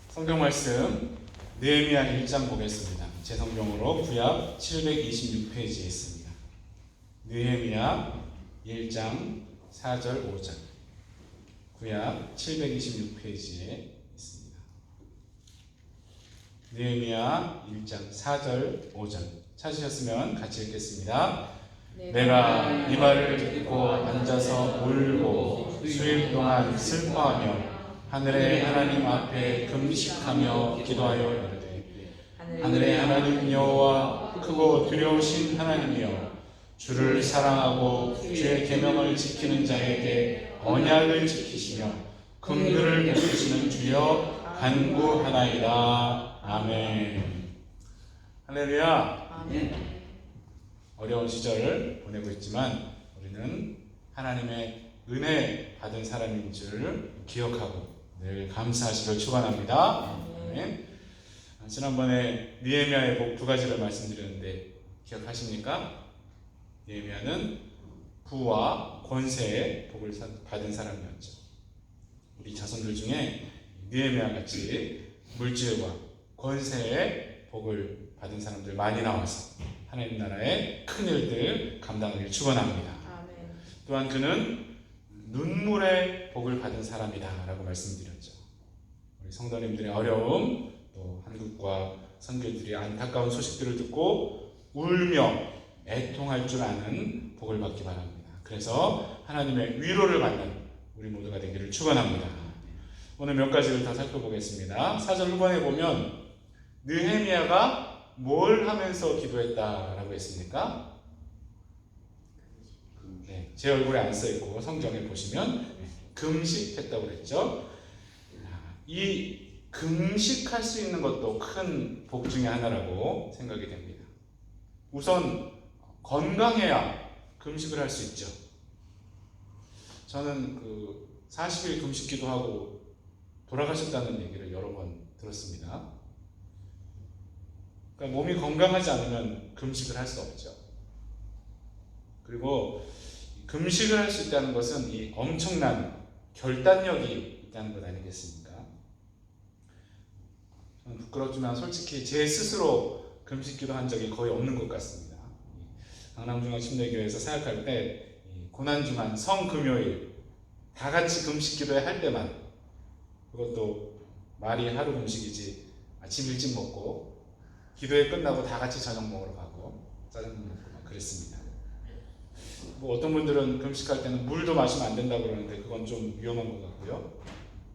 성경 말씀 느헤미야 1장 보겠습니다. 제 성경으로 구약 726페이지에 있습니다. 느헤미야 1장 4절 5절 구약 726페이지에 있습니다. 느헤미야 1장 4절 5절 찾으셨으면 같이 읽겠습니다. 내가 이 말을 듣고 앉아서 울고 수일 동안 슬퍼하며 하늘의 하나님 앞에 금식하며 기도하여 이르되, 하늘의 하나님 여호와 크고 두려우신 하나님이여, 주를 사랑하고 주의 계명을 지키는 자에게 언약을 지키시며 긍휼을 베푸시는 주여 간구하나이다. 아멘. 할렐루야. 아멘. 어려운 시절을 보내고 있지만 우리는 하나님의 은혜 받은 사람인 줄 기억하고 늘 감사하시길 축원합니다. 아멘. 지난번에 느헤미야의 복 두 가지를 말씀드렸는데 기억하십니까? 느헤미야는 부와 권세의 복을 받은 사람이었죠. 우리 자손들 중에 느헤미야 같이 물질과 권세의 복을 받은 사람들 많이 나와서 하나님 나라의 큰 일들 감당하기를 축원합니다. 아멘. 또한 그는 눈물의 복을 받은 사람이다 라고 말씀드렸죠. 우리 성도님들의 어려움, 또 한국과 선교들이 안타까운 소식들을 듣고 울며 애통할 줄 아는 복을 받기 바랍니다. 그래서 하나님의 위로를 받는 우리 모두가 되기를 축원합니다. 오늘 몇 가지를 더 살펴보겠습니다. 4절 후반에 보면 느헤미야가 뭘 하면서 기도했다라고 했습니까? 네, 제 얼굴에 안 써있고 성경에 보시면 금식했다고 그랬죠. 이 금식할 수 있는 것도 큰 복 중에 하나라고 생각이 됩니다. 우선 건강해야 금식을 할 수 있죠. 저는 40일 금식 기도하고 돌아가셨다는 얘기를 여러 번 들었습니다. 그러니까 몸이 건강하지 않으면 금식을 할 수 없죠. 그리고 금식을 할 수 있다는 것은 이 엄청난 결단력이 있다는 것 아니겠습니까? 저는 부끄럽지만 솔직히 제 스스로 금식 기도한 적이 거의 없는 것 같습니다. 강남중앙침례교회에서 사역할 때 고난주간 성금요일 다 같이 금식 기도회 할 때만, 그것도 말이 하루 금식이지 아침 일찍 먹고 기도회 끝나고 다 같이 저녁 먹으러 가고 짜장면 먹고 막 그랬습니다. 뭐 어떤 분들은 금식할 때는 물도 마시면 안 된다고 그러는데 그건 좀 위험한 것 같고요.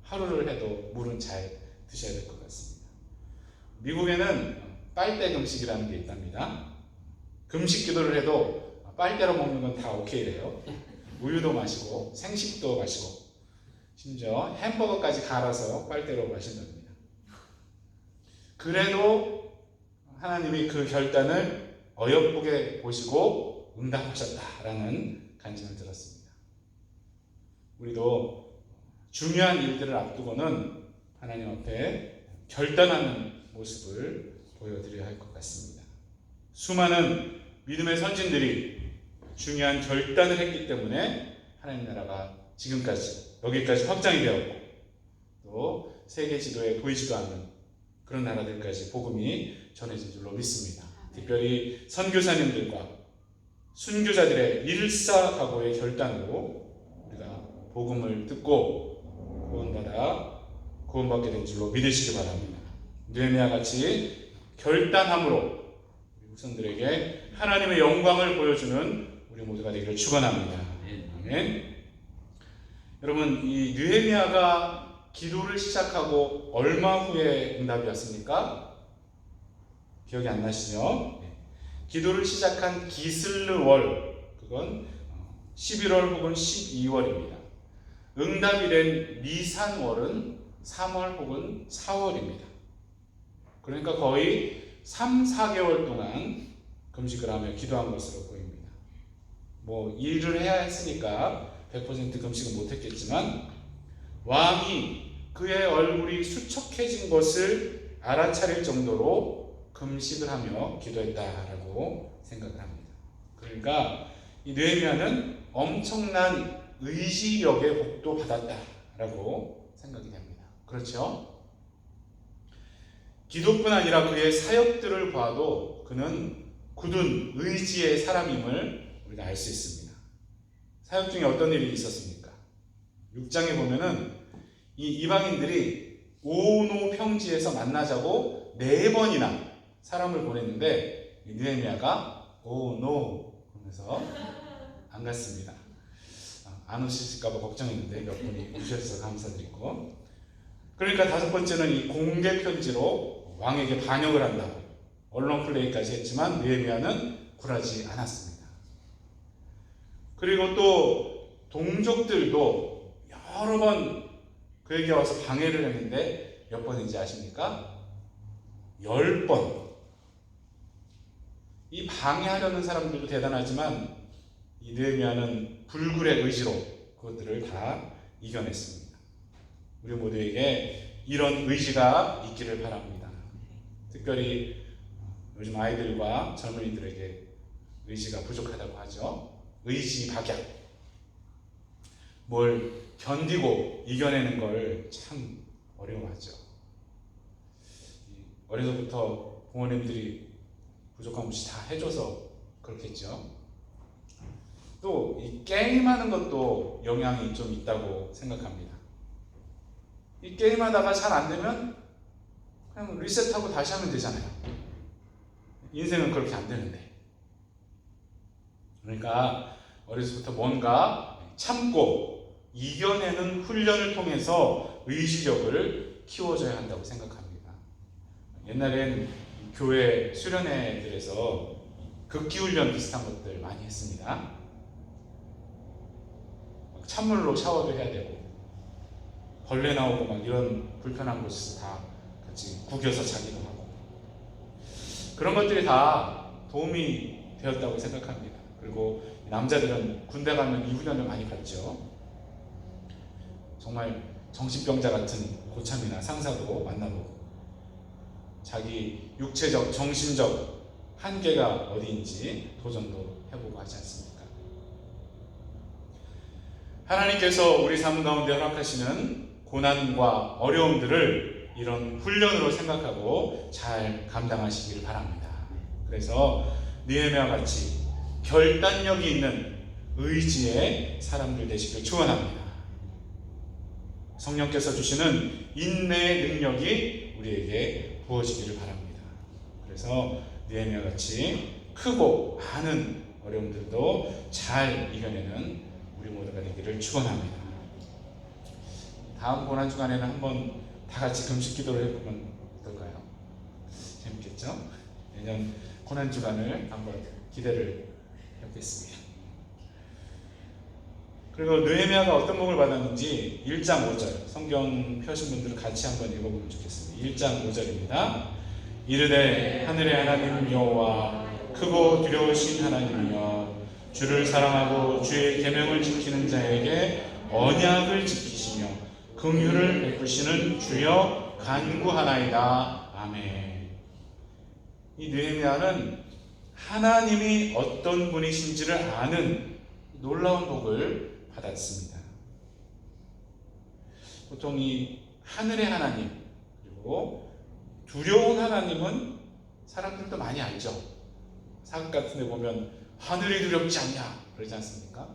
하루를 해도 물은 잘 드셔야 될 것 같습니다. 미국에는 빨대 금식이라는 게 있답니다. 금식 기도를 해도 빨대로 먹는 건 다 오케이래요. 우유도 마시고 생식도 마시고 심지어 햄버거까지 갈아서 빨대로 마신답니다. 그래도 하나님이 그 결단을 어여쁘게 보시고 응답하셨다라는 간증을 들었습니다. 우리도 중요한 일들을 앞두고는 하나님 앞에 결단하는 모습을 보여드려야 할 것 같습니다. 수많은 믿음의 선진들이 중요한 결단을 했기 때문에 하나님 나라가 지금까지 여기까지 확장이 되었고, 또 세계 지도에 보이지도 않는 그런 나라들까지 복음이 전해진 줄로 믿습니다. 특별히 선교사님들과 순교자들의 일사각오의 결단으로 우리가 복음을 듣고 구원받게 된 줄로 믿으시기 바랍니다. 느헤미야 같이 결단함으로 우리 후손들에게 하나님의 영광을 보여주는 우리 모두가 되기를 축원합니다. 아멘. 여러분, 이 느헤미야가 기도를 시작하고 얼마 후에 응답이 왔습니까? 기억이 안 나시죠? 기도를 시작한 기슬르월, 그건 11월 혹은 12월입니다. 응답이 된 니산월은 3월 혹은 4월입니다. 그러니까 거의 3, 4개월 동안 금식을 하며 기도한 것으로 보입니다. 뭐 일을 해야 했으니까 100% 금식은 못했겠지만 왕이 그의 얼굴이 수척해진 것을 알아차릴 정도로 금식을 하며 기도했다라고 생각을 합니다. 그러니까 이 느헤미야는 엄청난 의지력의 복도 받았다라고 생각이 됩니다. 그렇죠? 기도뿐 아니라 그의 사역들을 봐도 그는 굳은 의지의 사람임을 우리가 알 수 있습니다. 사역 중에 어떤 일이 있었습니까? 6장에 보면은 이 이방인들이 오노 평지에서 만나자고 4번이나 사람을 보냈는데 느헤미야가 오노 하면서 안 갔습니다. 안 오실까봐 걱정했는데 몇 분이 오셔서 감사드리고, 그러니까 5번째는 이 공개 편지로 왕에게 반역을 한다고 언론 플레이까지 했지만 느헤미야는 굴하지 않았습니다. 그리고 또 동족들도 여러 번 그에게 와서 방해를 했는데 몇 번인지 아십니까? 10번. 이 방해하려는 사람들도 대단하지만 이 느헤미야는 불굴의 의지로 그것들을 다 이겨냈습니다. 우리 모두에게 이런 의지가 있기를 바랍니다. 특별히 요즘 아이들과 젊은이들에게 의지가 부족하다고 하죠. 의지박약. 뭘 견디고 이겨내는 걸 참 어려워하죠. 어려서부터 부모님들이 부족한 없이 다 해줘서 그렇겠죠. 또 이 게임하는 것도 영향이 좀 있다고 생각합니다. 이 게임하다가 잘 안 되면 그냥 리셋하고 다시 하면 되잖아요. 인생은 그렇게 안 되는데. 그러니까 어려서부터 뭔가 참고 이겨내는 훈련을 통해서 의지력을 키워줘야 한다고 생각합니다. 옛날엔 교회 수련회들에서 극기훈련 비슷한 것들 많이 했습니다. 찬물로 샤워도 해야 되고 벌레 나오고 막 이런 불편한 곳에서 다 같이 구겨서 자기도 하고, 그런 것들이 다 도움이 되었다고 생각합니다. 그리고 남자들은 군대 가면 이 훈련을 많이 받죠. 정말 정신병자 같은 고참이나 상사도 만나보고 자기 육체적, 정신적 한계가 어디인지 도전도 해보고 하지 않습니까? 하나님께서 우리 삶 가운데 허락하시는 고난과 어려움들을 이런 훈련으로 생각하고 잘 감당하시길 바랍니다. 그래서 느헤미야와 같이 결단력이 있는 의지의 사람들 되시길 축원합니다. 성령께서 주시는 인내의 능력이 우리에게 부어지기를 바랍니다. 그래서 느헤미야와 같이 크고 많은 어려움들도 잘 이겨내는 우리 모두가 되기를 축원합니다. 다음 고난 주간에는 한번 다 같이 금식 기도를 해보면 어떨까요? 재밌겠죠? 내년 고난 주간을 한번 기대를 해보겠습니다. 그리고 느헤미야가 어떤 복을 받았는지 1장 5절 성경 펴신 분들은 같이 한번 읽어보면 좋겠습니다. 1장 5절입니다. 이르되 하늘의 하나님 여호와 크고 두려우신 하나님이여 주를 사랑하고 주의 계명을 지키는 자에게 언약을 지키시며 긍휼을 베푸시는 주여 간구하나이다. 아멘. 이 느헤미야는 하나님이 어떤 분이신지를 아는 놀라운 복을 받았습니다. 보통 이 하늘의 하나님 그리고 두려운 하나님은 사람들도 많이 알죠. 사극 같은 데 보면 하늘이 두렵지 않냐 그러지 않습니까?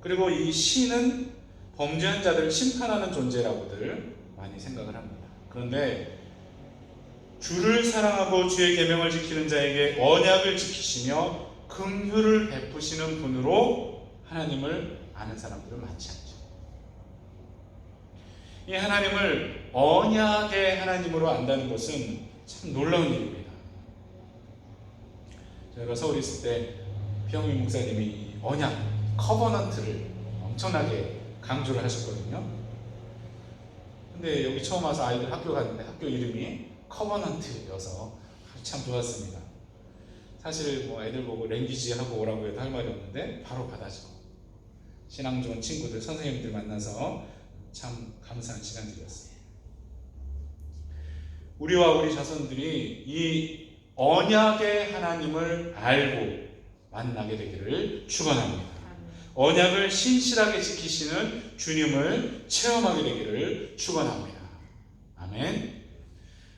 그리고 이 신은 범죄한 자들을 심판하는 존재라고들 많이 생각을 합니다. 그런데 주를 사랑하고 주의 계명을 지키는 자에게 언약을 지키시며 긍휼을 베푸시는 분으로 하나님을 아는 사람들은 많지 않죠. 이 하나님을 언약의 하나님으로 안다는 것은 참 놀라운 일입니다. 저희가 서울에 있을 때 피영민 목사님이 언약, 커버넌트를 엄청나게 강조를 하셨거든요. 근데 여기 처음 와서 아이들 학교 갔는데 학교 이름이 커버넌트여서 참 좋았습니다. 사실 뭐 애들 보고 랭귀지 하고 오라고 해도 할 말이 없는데 바로 받아줘. 신앙 좋은 친구들, 선생님들 만나서 참 감사한 시간들이었어요. 우리와 우리 자손들이 이 언약의 하나님을 알고 만나게 되기를 축원합니다. 언약을 신실하게 지키시는 주님을 체험하게 되기를 축원합니다. 아멘.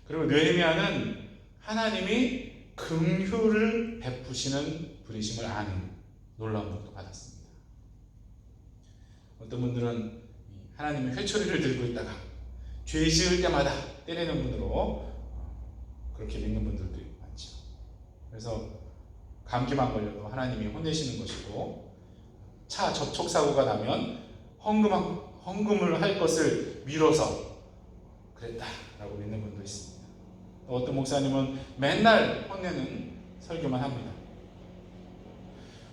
그리고 느헤미야는 하나님이 긍휼을 베푸시는 분이심을 아는 놀라운 복도 받았습니다. 어떤 분들은 하나님의 회초리를 들고 있다가 죄 지을 때마다 때리는 분으로 그렇게 믿는 분들도 많죠. 그래서 감기만 걸려도 하나님이 혼내시는 것이고, 차 접촉사고가 나면 헌금을 할 것을 미뤄서 그랬다라고 믿는 분도 있습니다. 어떤 목사님은 맨날 혼내는 설교만 합니다.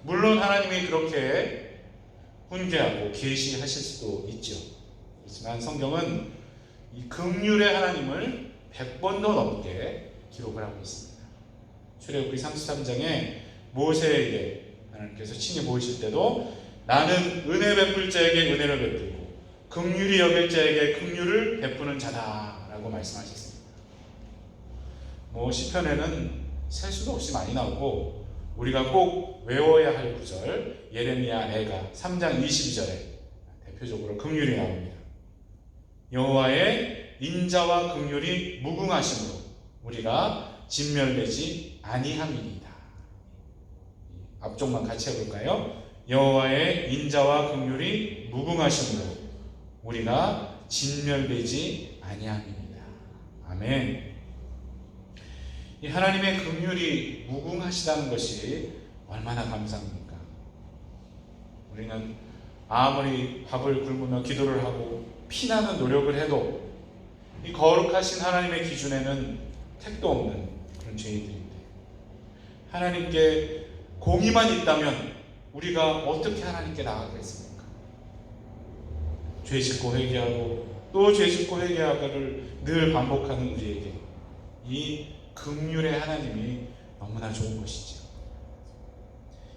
물론 하나님이 그렇게 훈계하고 계시하실 수도 있죠. 그렇지만 성경은 이 긍휼의 하나님을 100번도 넘게 기록을 하고 있습니다. 출애굽기 33장에 모세에게 하나님께서 친히 보이실 때도 나는 은혜 베풀 자에게 은혜를 베풀고 긍휼히 여길 자에게 긍휼을 베푸는 자다라고 말씀하셨습니다. 시편에는 셀 수도 없이 많이 나오고 우리가 꼭 외워야 할 구절, 예레미야 애가 3장 22절에 대표적으로 긍휼이 나옵니다. 여호와의 인자와 긍휼이 무궁하심으로 우리가 진멸되지 아니함이니이다. 앞쪽만 같이 해볼까요? 여호와의 인자와 긍휼이 무궁하심으로 우리가 진멸되지 아니함이니이다. 아멘. 이 하나님의 긍휼이 무궁하시다는 것이 얼마나 감사합니까? 우리는 아무리 밥을 굶으며 기도를 하고 피나는 노력을 해도 이 거룩하신 하나님의 기준에는 택도 없는 그런 죄인들인데, 하나님께 공의만 있다면 우리가 어떻게 하나님께 나아가겠습니까? 죄 짓고 회개하고 또 죄 짓고 회개하기를 늘 반복하는 우리에게 이 긍휼의 하나님이 너무나 좋은 것이죠.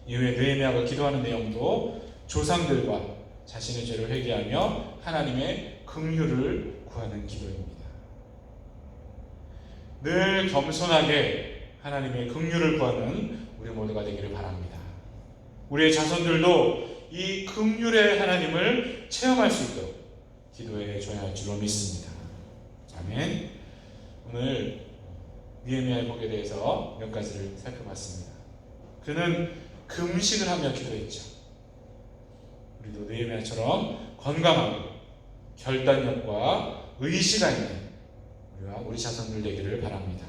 이후에 느헤미야가 기도하는 내용도 조상들과 자신의 죄를 회개하며 하나님의 긍휼을 구하는 기도입니다. 늘 겸손하게 하나님의 긍휼을 구하는 우리 모두가 되기를 바랍니다. 우리의 자손들도 이 긍휼의 하나님을 체험할 수 있도록 기도해 줘야 할 줄로 믿습니다. 아멘. 오늘 느헤미야의 복에 대해서 몇 가지를 살펴봤습니다. 그는 금식을 하며 기도했죠. 우리도 느헤미야처럼 건강하고 결단력과 의지가 있는 우리와 우리 자손들 되기를 바랍니다.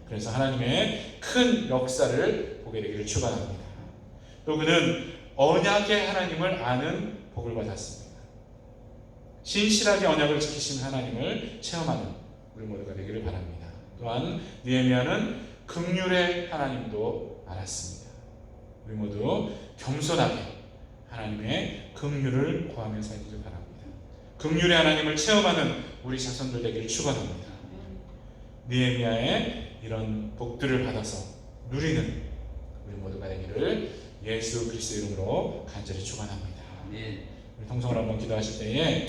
그래서 하나님의 큰 역사를 보게 되기를 축원합니다. 또 그는 언약의 하나님을 아는 복을 받았습니다. 신실하게 언약을 지키신 하나님을 체험하는 우리 모두가 되기를 바랍니다. 또한 느헤미야는 긍휼의 하나님도 알았습니다. 우리 모두 겸손하게 하나님의 긍휼을 구하며 살기를 바랍니다. 긍휼의 하나님을 체험하는 우리 자손들 되기를 축원합니다. 느헤미야의 이런 복들을 받아서 누리는 우리 모두가 되기를 예수 그리스도 이름으로 간절히 축원합니다. 우리 통성을 한번 기도하실 때에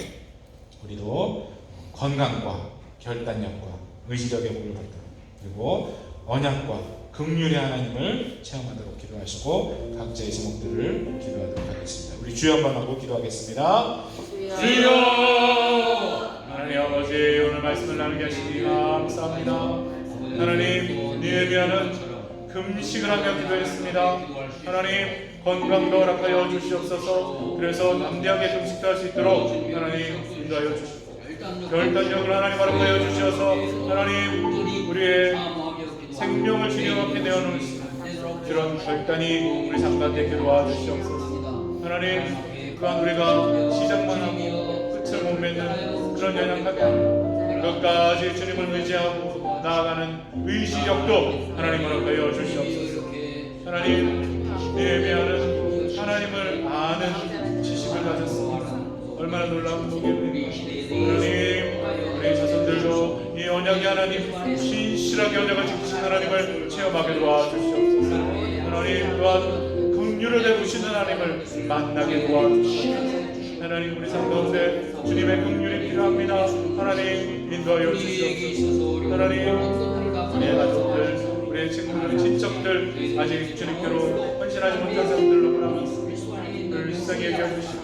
우리도 건강과 결단력과 의지력의 복을 받도록, 그리고 언약과 긍휼의 하나님을 체험하도록 기도하시고 각자의 제목들을 기도하도록 하겠습니다. 우리 주여 한번 하고 기도하겠습니다. 주여! 하나님 아버지, 오늘 말씀을 나누게 하시니 감사합니다. 하나님, 느헤미야는 금식을 하며 기도했습니다. 하나님, 건강도 허락하여 주시옵소서. 그래서 담대하게 금식도 할 수 있도록 하나님 인도하여 주시옵소서. 결단력을 하나님 허락하여 주셔서 하나님 우리의 생명을 주님 앞에 내어놓으시는 그런 결단이 우리 삶 가운데 도와주시옵소서. 하나님, 또한 우리가 시작만 하고 끝을 못 맺는 그런 연약하게 하고 끝까지 주님을 의지하고 나아가는 의지력도 하나님 허락하여 주시옵소서. 하나님, 느헤미야는 하나님을 아는 지식을 가졌습니다. 얼마나 놀라운 복입니까? 하나님, 우리 자손들도 이 언약의 하나님, 신실하게 언약을 지키신 하나님을 체험하게 도와주시옵소서. 하나님, 또한 긍휼을 베푸시는 하나님을 만나게 도와주시옵소서. 하나님, 우리 삶 가운데 주님의 긍휼이 필요합니다. 하나님, 인도하여 주시옵소서. 하나님, 우리의 가족들, 우리의 친구들, 친척들, 아직 주님께로 헌신하지 못한 사람들 너무나 많습니다. 불쌍히 여겨주시고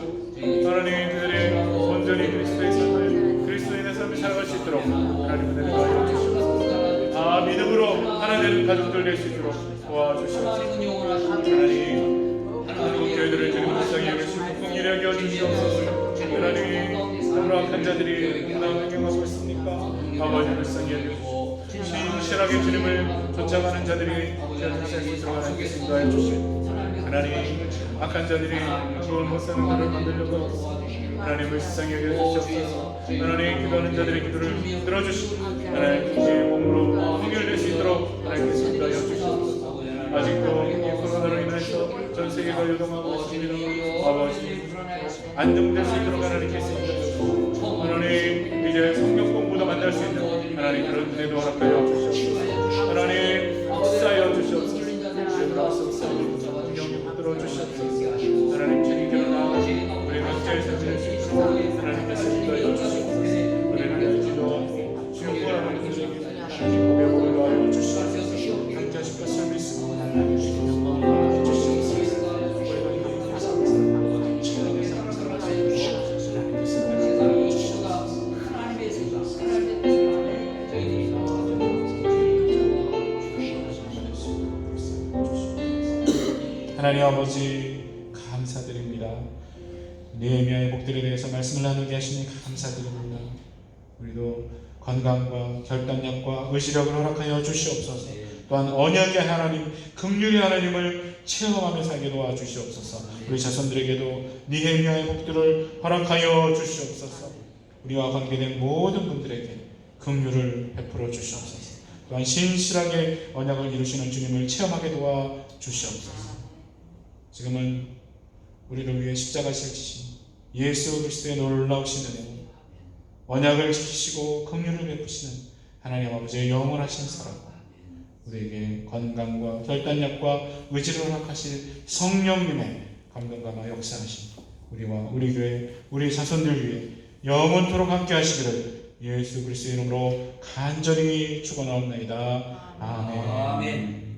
하나님, 그들이 온전히 그리스도의 삶을, 그리스도인의 삶을 살아갈 수 있도록 하나님 은혜를 더하여 주시옵소서. 다 믿음으로 하나 되는 가족들 될 수 있도록 도와주시옵소서. 하나님 한국 교회들을 주님 불쌍히 여기시고 긍휼히 여겨주시옵소서. 하나님 너무나 악한 자들이 너무나 행동하고 있습니까? 아버지 불쌍히 여겨주시고 신실하게 주님을 쫓아가는 자들이 주님의 들어가는 게 인도하여 주시고 하나님 악한 자들이 그걸 못 사는 것을 만들려고 하고 하나님 불쌍히 여겨주시옵소서. 하나님 기도하는 자들의 기도를 들어주시고 하나님 그의 몸으로 해결될 수 있도록 하나님께서 인도하여 주시옵소서. 아직도 이 코로나로 인해서 전 세계가 요동하고 있습니다. 아버지 안정될 수 있도록 하나님께서 인도하여 하나님 이제 성경 공부도 만날 수 있는 하나님 그런 은혜도 허락하여 주시옵소서. 하나님 역사하여 주시옵소서. 성경을 붙들어 주시옵소서. 하나님 주님께로 나아가 우리 각자의 삶을 수 있도록 하나님께서 인도하여 주시옵소서. 우리를 기도하고 주님과라는 분에게 하나님 고백을 도하여 주시옵소서. 함께 하실 것을 믿습니다. 하나님 아버지 감사드립니다. 느헤미야의 복들에 대해서 말씀을 나누게 하시니 감사드립니다. 우리도 건강과 결단력과 의지력을 허락하여 주시옵소서. 또한 언약의 하나님, 긍휼의 하나님을 체험하며 살게 도와주시옵소서. 우리 자손들에게도 느헤미야의 복들을 허락하여 주시옵소서. 우리와 관계된 모든 분들에게 긍휼을 베풀어 주시옵소서. 또한 신실하게 언약을 이루시는 주님을 체험하게 도와주시옵소서. 지금은 우리를 위해 십자가를 지신 예수 그리스도의 놀라우신 은혜, 언약을 지키시고 긍휼을 베푸시는 하나님 아버지의 영원하신 사랑, 우리에게 건강과 결단력과 의지를 허락하실 성령님의 감동감화 역사하신 우리와 우리 교회, 우리 자손들 위해 영원토록 함께 하시기를 예수 그리스도의 이름으로 간절히 축원하옵나이다. 아멘.